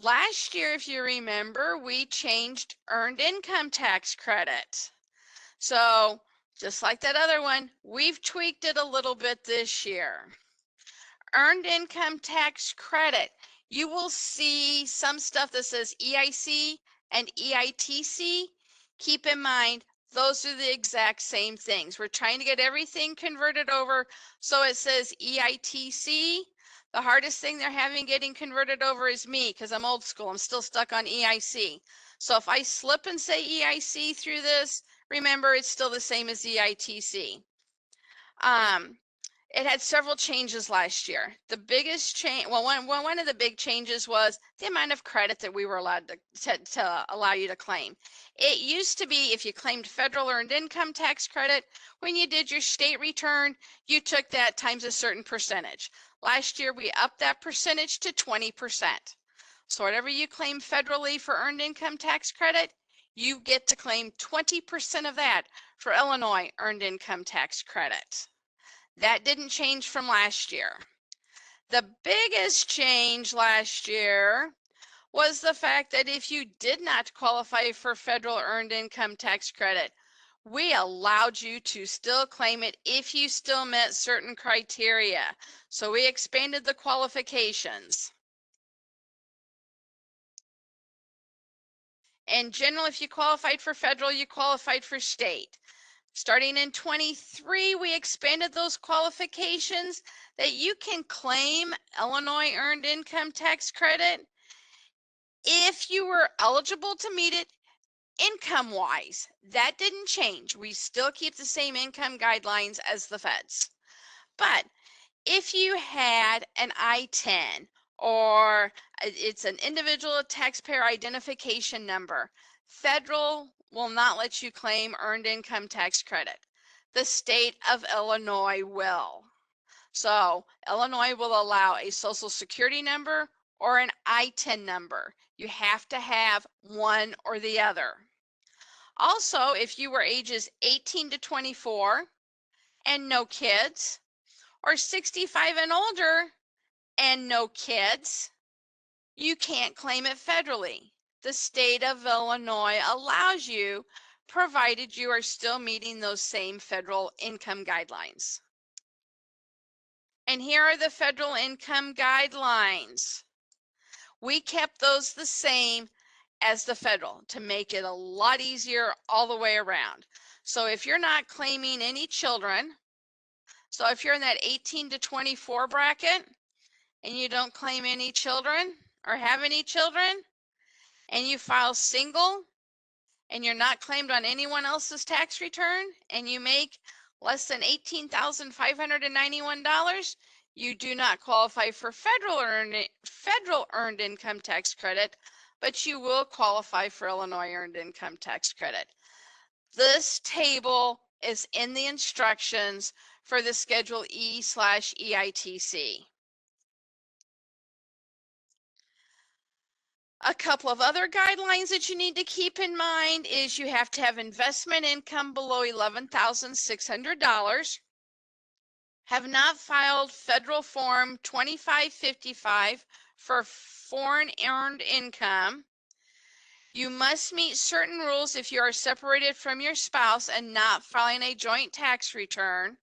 Last year, if you remember, we changed earned income tax credit. So just like that other one, we've tweaked it a little bit this year. Earned income tax credit, you will see some stuff that says EIC and EITC. Keep in mind, those are the exact same things. We're trying to get everything converted over. So it says EITC. The hardest thing they're having getting converted over is me because I'm old school. I'm still stuck on EIC. So if I slip and say EIC through this, remember it's still the same as EITC. It had several changes last year. The biggest change, well, one of the big changes was the amount of credit that we were allowed to allow you to claim. It used to be if you claimed federal earned income tax credit, when you did your state return, you took that times a certain percentage. Last year, we upped that percentage to 20%. So whatever you claim federally for earned income tax credit, you get to claim 20% of that for Illinois earned income tax credit. That didn't change from last year. The biggest change last year was the fact that if you did not qualify for federal earned income tax credit, we allowed you to still claim it if you still met certain criteria. So we expanded the qualifications. In general, if you qualified for federal, you qualified for state. Starting in 23, we expanded those qualifications that you can claim Illinois earned income tax credit if you were eligible to meet it income-wise. That didn't change. We still keep the same income guidelines as the feds. But if you had an ITIN or it's an individual taxpayer identification number, federal will not let you claim earned income tax credit. The state of Illinois will. So Illinois will allow a social security number or an ITIN number. You have to have one or the other. Also, if you were ages 18 to 24 and no kids, or 65 and older and no kids, you can't claim it federally. The state of Illinois allows you, provided you are still meeting those same federal income guidelines. And here are the federal income guidelines. We kept those the same as the federal to make it a lot easier all the way around. So if you're not claiming any children, so if you're in that 18 to 24 bracket and you don't claim any children or have any children, and you file single and you're not claimed on anyone else's tax return and you make less than $18,591, you do not qualify for federal earned income tax credit, but you will qualify for Illinois earned income tax credit. This table is in the instructions for the Schedule E/EITC. A couple of other guidelines that you need to keep in mind is you have to have investment income below $11,600, have not filed federal form 2555 for foreign earned income. You must meet certain rules if you are separated from your spouse and not filing a joint tax return.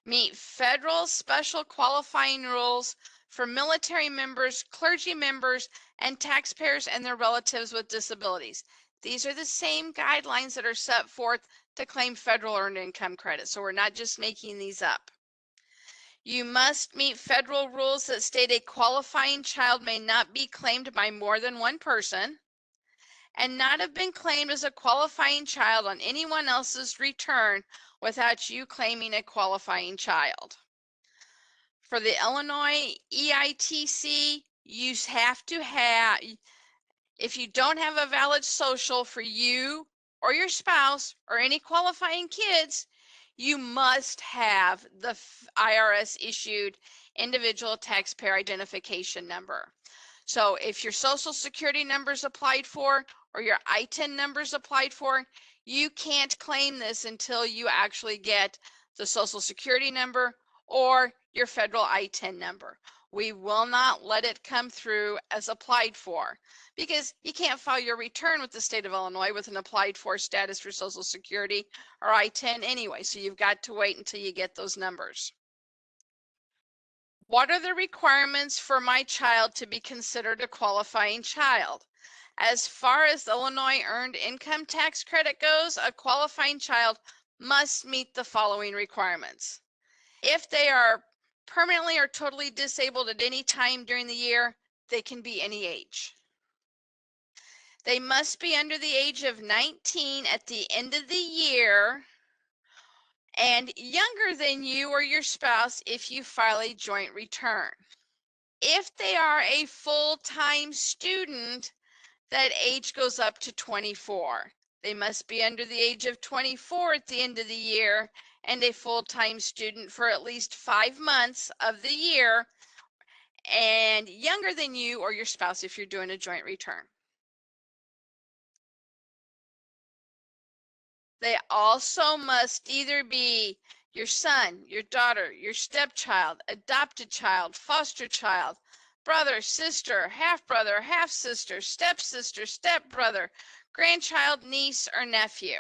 Meet federal special qualifying rules for military members, clergy members, and taxpayers and their relatives with disabilities. These are the same guidelines that are set forth to claim federal earned income credit. So we're not just making these up. You must meet federal rules that state a qualifying child may not be claimed by more than one person and not have been claimed as a qualifying child on anyone else's return without you claiming a qualifying child. For the Illinois EITC, you have to have, if you don't have a valid social for you or your spouse or any qualifying kids, you must have the IRS issued individual taxpayer identification number. So if your social security number is applied for or your ITIN number is applied for, you can't claim this until you actually get the social security number or your federal ITIN number. We will not let it come through as applied for, because you can't file your return with the state of Illinois with an applied for status for Social Security or ITIN anyway, so you've got to wait until you get those numbers. What are the requirements for my child to be considered a qualifying child? As far as the Illinois Earned Income Tax Credit goes, a qualifying child must meet the following requirements. If they are permanently or totally disabled at any time during the year, they can be any age. They must be under the age of 19 at the end of the year and younger than you or your spouse if you file a joint return. If they are a full-time student, that age goes up to 24. They must be under the age of 24 at the end of the year and a full-time student for at least 5 months of the year and younger than you or your spouse if you're doing a joint return. They also must either be your son, your daughter, your stepchild, adopted child, foster child, brother, sister, half-brother, half-sister, stepsister, stepbrother, grandchild, niece, or nephew.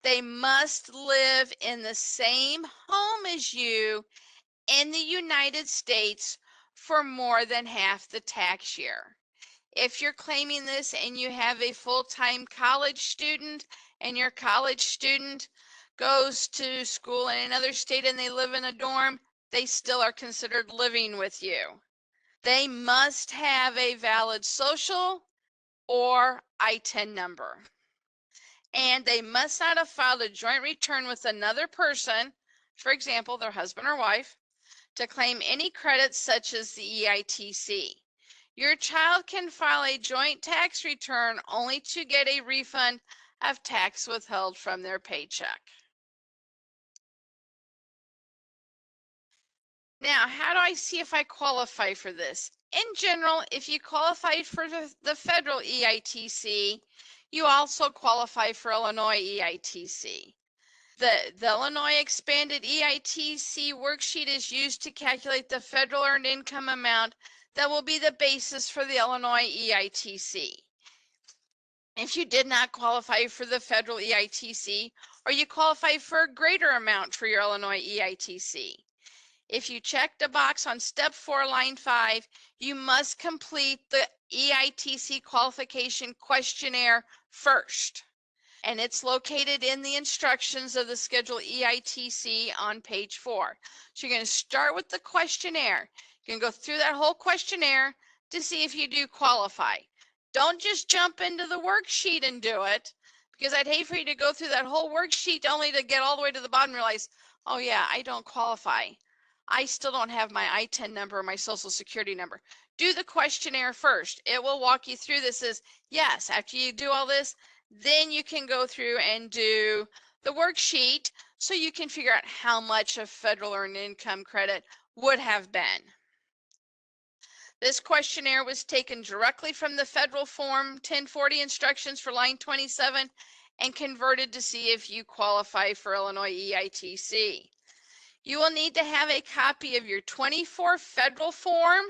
They must live in the same home as you in the United States for more than half the tax year. If you're claiming this and you have a full-time college student and your college student goes to school in another state and they live in a dorm, they still are considered living with you. They must have a valid social or ITIN number. And they must not have filed a joint return with another person, for example, their husband or wife, to claim any credits such as the EITC. Your child can file a joint tax return only to get a refund of tax withheld from their paycheck. Now, how do I see if I qualify for this? In general, if you qualify for the federal EITC, you also qualify for Illinois EITC. The Illinois expanded EITC worksheet is used to calculate the federal earned income amount that will be the basis for the Illinois EITC. If you did not qualify for the federal EITC, or you qualify for a greater amount for your Illinois EITC, if you checked a box on step 4, line 5, you must complete the EITC qualification questionnaire first. And it's located in the instructions of the schedule EITC on page 4. So you're going to start with the questionnaire. You can go through that whole questionnaire to see if you do qualify. Don't just jump into the worksheet and do it, because I'd hate for you to go through that whole worksheet only to get all the way to the bottom and realize, oh yeah, I don't qualify. I still don't have my ITIN number or my social security number. Do the questionnaire first. It will walk you through this as, yes, after you do all this, then you can go through and do the worksheet so you can figure out how much of federal earned income credit would have been. This questionnaire was taken directly from the federal form 1040 instructions for line 27 and converted to see if you qualify for Illinois EITC. You will need to have a copy of your 24 federal form,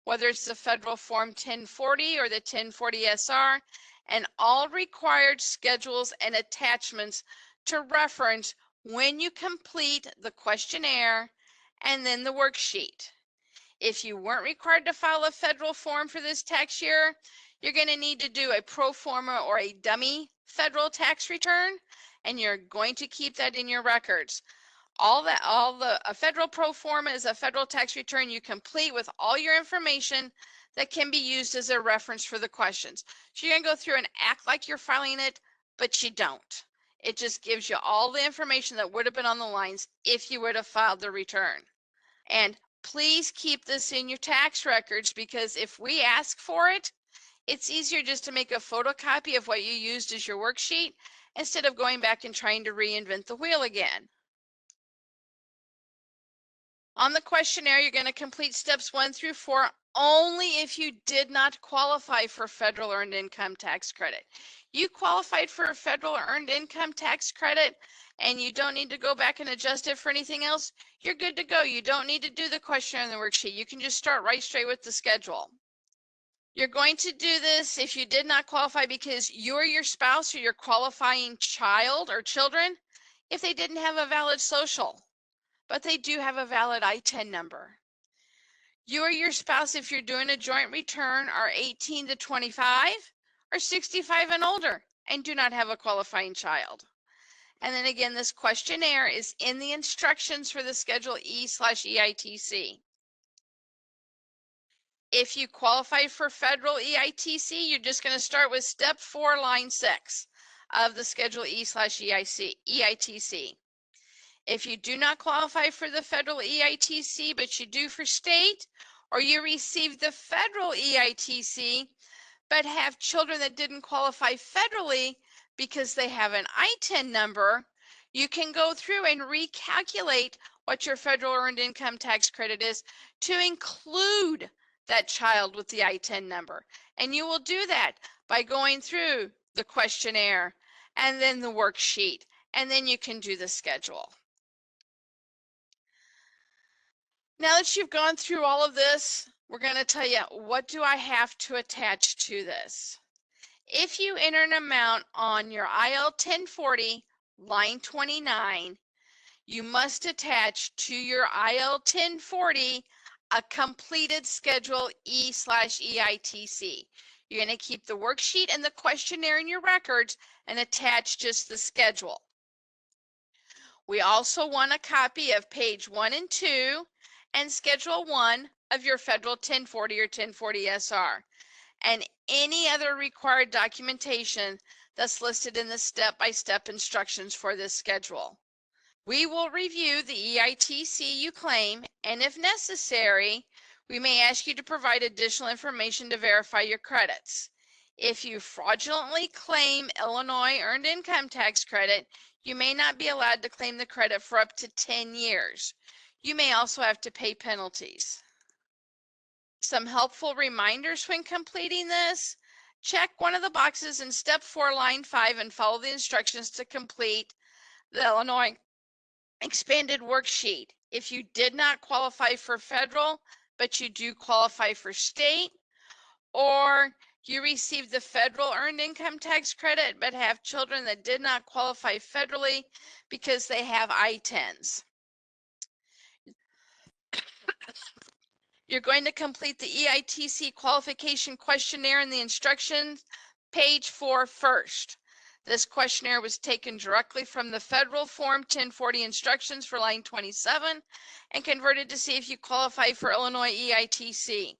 whether it's the federal form 1040 or the 1040 SR, and all required schedules and attachments to reference when you complete the questionnaire and then the worksheet. If you weren't required to file a federal form for this tax year, you're going to need to do a pro forma or a dummy federal tax return, and you're going to keep that in your records. A federal pro forma is a federal tax return you complete with all your information that can be used as a reference for the questions. So you're going to go through and act like you're filing it, but you don't. It just gives you all the information that would have been on the lines if you would have filed the return. And please keep this in your tax records, because if we ask for it, it's easier just to make a photocopy of what you used as your worksheet instead of going back and trying to reinvent the wheel again. On the questionnaire, you're going to complete steps 1 through 4 only if you did not qualify for federal earned income tax credit. You qualified for a federal earned income tax credit and you don't need to go back and adjust it for anything else, you're good to go. You don't need to do the questionnaire in the worksheet. You can just start right straight with the schedule. You're going to do this if you did not qualify because you or your spouse or your qualifying child or children, if they didn't have a valid social, but they do have a valid ITIN number. You or your spouse, if you're doing a joint return, are 18 to 25 or 65 and older and do not have a qualifying child. And then again, this questionnaire is in the instructions for the Schedule E/EITC. If you qualify for federal EITC, you're just going to start with step 4, line 6 of the Schedule E/EITC. If you do not qualify for the federal EITC, but you do for state, or you received the federal EITC, but have children that didn't qualify federally because they have an ITIN number, you can go through and recalculate what your federal earned income tax credit is to include that child with the ITIN number. And you will do that by going through the questionnaire and then the worksheet, and then you can do the schedule. Now that you've gone through all of this, we're going to tell you, what do I have to attach to this? If you enter an amount on your IL 1040, line 29, you must attach to your IL 1040 a completed Schedule E/EITC. You're going to keep the worksheet and the questionnaire in your records and attach just the schedule. We also want a copy of page 1 and 2 and Schedule 1 of your federal 1040 or 1040 SR. And any other required documentation that's listed in the step-by-step instructions for this schedule. We will review the EITC you claim, and if necessary, we may ask you to provide additional information to verify your credits. If you fraudulently claim Illinois Earned Income Tax Credit, you may not be allowed to claim the credit for up to 10 years. You may also have to pay penalties. Some helpful reminders when completing this. Check one of the boxes in step 4, line 5 and follow the instructions to complete the Illinois expanded worksheet. If you did not qualify for federal, but you do qualify for state, or you received the federal earned income tax credit but have children that did not qualify federally because they have ITINs. You're going to complete the EITC qualification questionnaire in the instructions, page 4 first. This questionnaire was taken directly from the federal Form 1040 instructions for line 27 and converted to see if you qualify for Illinois EITC.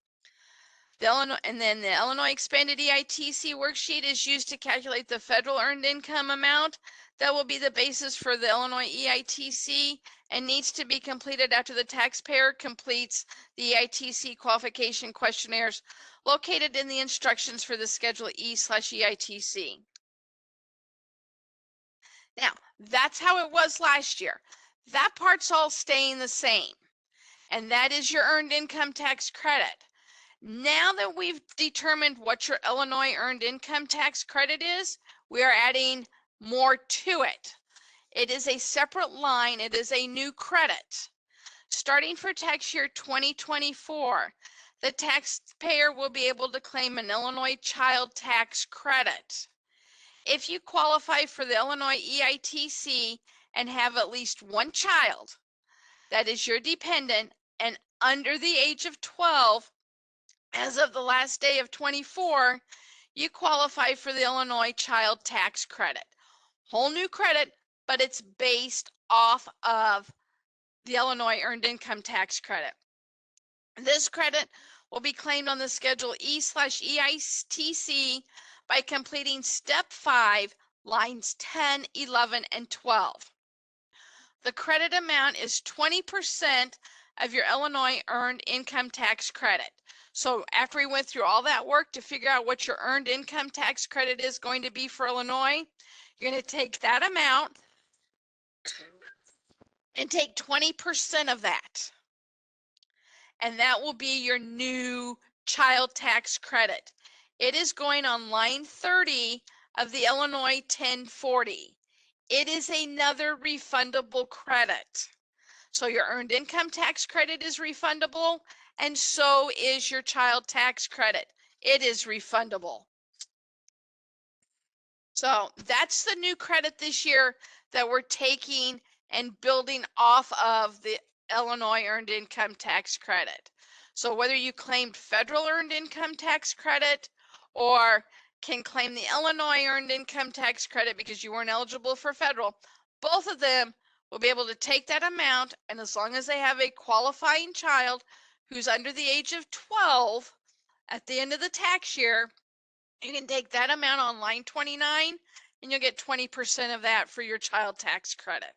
The Illinois expanded EITC worksheet is used to calculate the federal earned income amount that will be the basis for the Illinois EITC and needs to be completed after the taxpayer completes the EITC qualification questionnaires located in the instructions for the Schedule E/EITC. Now, that's how it was last year. That part's all staying the same, and that is your earned income tax credit. Now that we've determined what your Illinois earned income tax credit is, we are adding more to it. It is a separate line. It is a new credit. Starting for tax year 2024, the taxpayer will be able to claim an Illinois child tax credit. If you qualify for the Illinois EITC and have at least one child that is your dependent and under the age of 12, as of the last day of 24, you qualify for the Illinois child tax credit. Whole new credit, but it's based off of the Illinois earned income tax credit. This credit will be claimed on the Schedule E/EITC by completing step 5, lines 10, 11, and 12. The credit amount is 20% of your Illinois earned income tax credit. So after we went through all that work to figure out what your earned income tax credit is going to be for Illinois, you're going to take that amount and take 20% of that. and that will be your new child tax credit. It is going on line 30 of the Illinois 1040. It is another refundable credit. So your earned income tax credit is refundable, and so is your child tax credit. It is refundable. So that's the new credit this year that we're taking and building off of the Illinois earned income tax credit. So whether you claimed federal earned income tax credit or can claim the Illinois earned income tax credit because you weren't eligible for federal, both of them will be able to take that amount, and as long as they have a qualifying child who's under the age of 12 at the end of the tax year, you can take that amount on line 29 and you'll get 20% of that for your child tax credit.